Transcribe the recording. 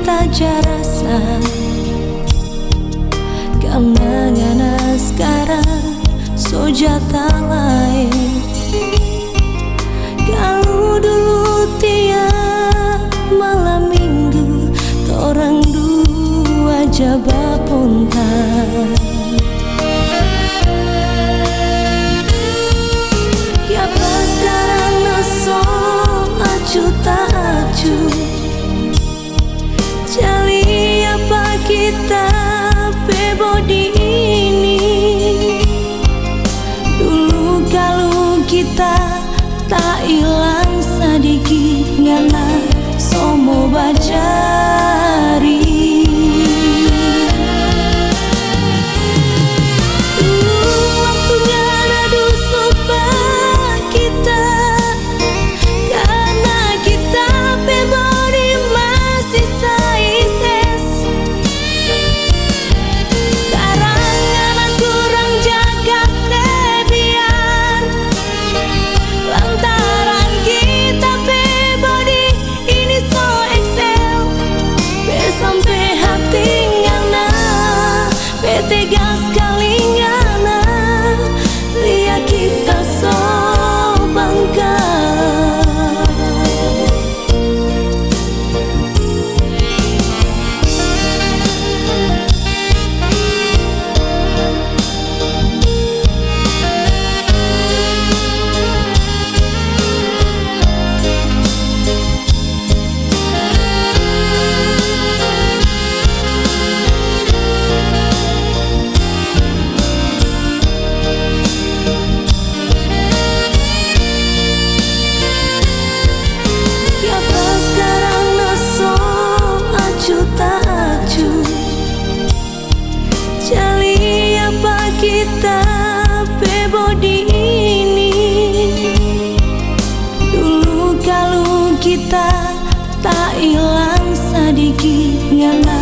kita jarasa Kamangana sekarang sojata lain Kalau dulu tiap malam minggu Torang dua jaba pontan Kiapa sekarang naso acu tak acu Jali apa kita bebodi ini Dulu kalau kita tak hilang sedikit ngana somo bajari waktunya nadu sobat kita karena kita bebori masih saises sekarang anak kurang jaga sebian lantaran kita bebori ini so excel be sampai hati ngana be tegas kali ngana lihat kita so bangga kita bebodi ini dulu kalau kita tak hilang sedikit ngana